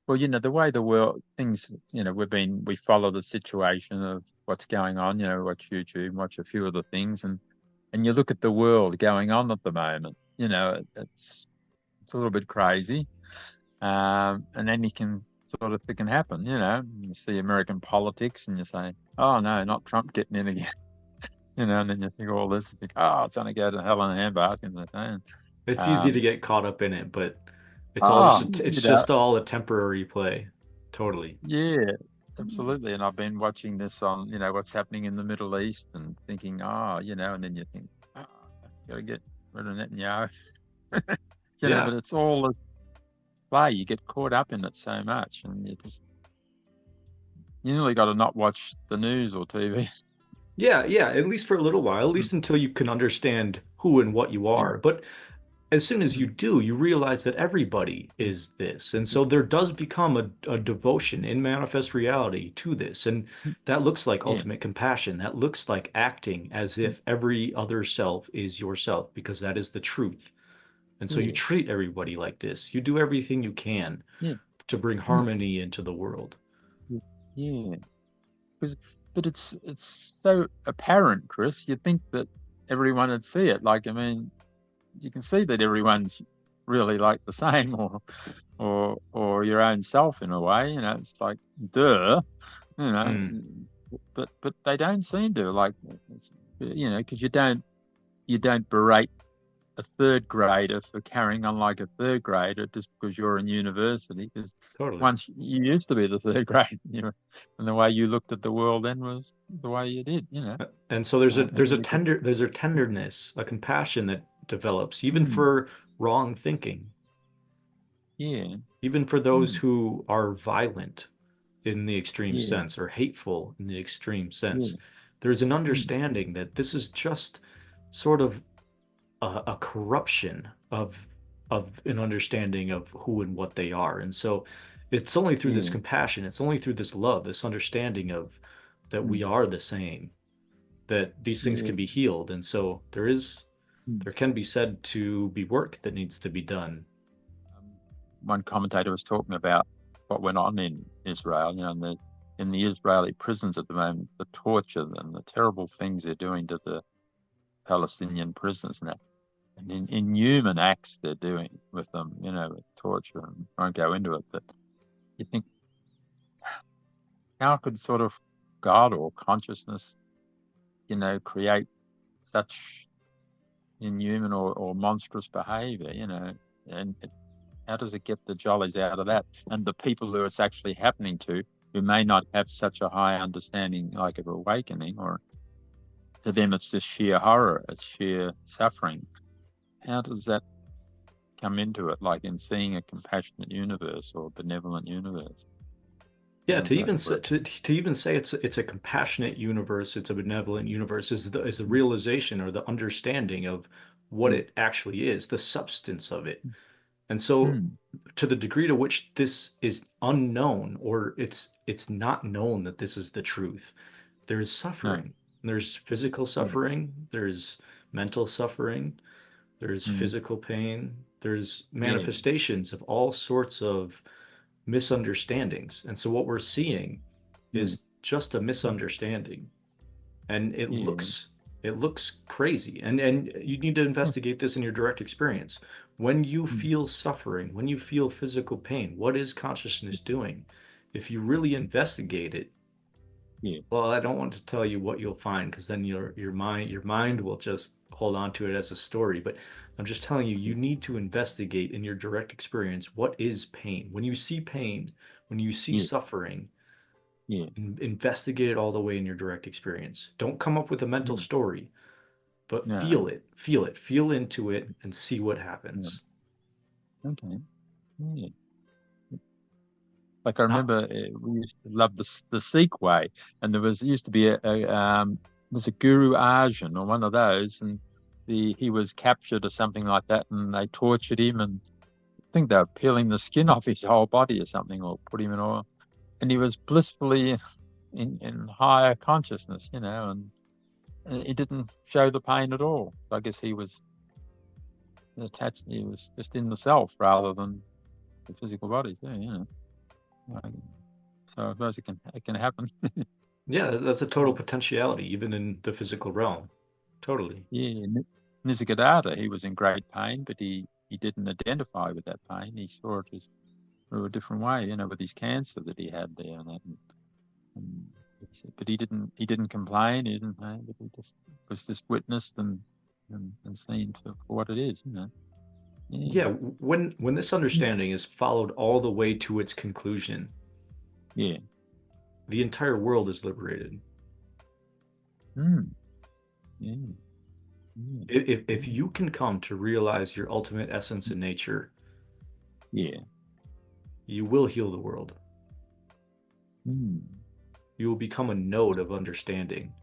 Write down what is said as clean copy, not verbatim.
Well, the way the world things, we follow the situation of what's going on. Watch YouTube, watch a few of the things, and you look at the world going on at the moment. It's a little bit crazy. And then you can sort of think it can happen. You see American politics, and you say, "Oh no, not Trump getting in again." And then you think all this, you think, "Oh, it's going to go to hell in a handbasket." And, It's easy to um, get caught up in it, but oh, it's just all a temporary play. Totally. yeah, absolutely. And I've been watching this on, what's happening in the Middle East and thinking, and then you think, oh, got to get rid of Netanyahu, Yeah. but it's all a play. You get caught up in it so much, and you nearly got to not watch the news or TV. Yeah, yeah, at least for a little while, at least until you can understand who and what you Yeah. are. But as soon as you Mm. do, you realize that everybody is this. And so there does become a devotion in manifest reality to this. And that looks like Yeah. ultimate compassion. That looks like acting as if every other self is yourself, because that is the truth. And so you Yeah. treat everybody like this. You do everything you can Yeah. to bring Yeah. harmony into the world. Yeah. Because, but it's so apparent, Chris. You'd think that everyone would see it. Like, I mean, you can see that everyone's really like the same, or your own self in a way. It's like, duh, you know. Mm. But they don't seem to, like, because you don't berate a third grader for carrying on like a third grader just because you're in university. Because Totally. once you used to be the third grade, and the way you looked at the world then was the way you did. And so And then you could, there's a tenderness, a compassion that develops even mm, for wrong thinking, yeah, even for those mm, who are violent in the extreme yeah, sense or hateful in the extreme sense. yeah, There's an mm, understanding that this is just sort of a corruption of an understanding of who and what they are. And so it's only through this yeah, compassion, it's only through this love, this understanding of that we mm, are the same, that these things yeah. can be healed. And so Mm. there can be said to be work that needs to be done. One commentator was talking about what went on in Israel, in the Israeli prisons at the moment, the torture and the terrible things they're doing to the Palestinian prisoners now, and inhuman acts they're doing with them, with torture, and I won't go into it, but you think, how could sort of God or consciousness, create such inhuman or monstrous behavior, and how does it get the jollies out of that? And the people who it's actually happening to, who may not have such a high understanding, like of awakening, or to them it's just sheer horror, it's sheer suffering. How does that come into it, like in seeing a compassionate universe or benevolent universe? Yeah, How does that work? to even say it's a compassionate universe, it's a benevolent universe is the realization or the understanding of what Mm, it actually is, the substance of it. And so mm, to the degree to which this is unknown or it's not known that this is the truth, there's no. suffering. There's physical Yeah. suffering, there's mental suffering, there's Mm, physical pain, there's yeah. manifestations of all sorts of misunderstandings. And so what we're seeing Mm, is just a mm, misunderstanding. And yeah. it looks crazy. And you need to Mm, investigate this in your direct experience. When you mm, feel suffering, when you feel physical pain, what is consciousness doing? If you really investigate it, yeah. well, I don't want to tell you what you'll find because then your mind will just hold on to it as a story. But I'm just telling you, you need to investigate in your direct experience what is pain. When you see pain, when you see Yeah. suffering, Yeah. investigate it all the way in your direct experience. Don't come up with a mental Mm, story, but no. feel into it, and see what Yeah. happens. Okay. Yeah. Like I Ah, remember we used to love the Sikh way, and there used to be was a Guru Arjan or one of those, and he was captured or something like that, and they tortured him, and I think they were peeling the skin off his whole body or something, or put him in oil, and he was blissfully in higher consciousness, and he didn't show the pain at all. I guess he was attached, he was just in the self rather than the physical body too. Like, so I suppose it can happen. Yeah, that's a total potentiality, even in the physical realm. Totally. Yeah, Nisargadatta, he was in great pain, but he didn't identify with that pain. He saw it as through a different way, with his cancer that he had there, and that. And but he didn't complain. He didn't. But he just was just witnessed and seen for what it is. Yeah, Yeah, when this understanding is followed all the way to its conclusion, yeah, the entire world is liberated. mm, yeah, yeah, If you can come to realize your ultimate essence in nature, yeah, you will heal the world. mm, You will become a node of understanding.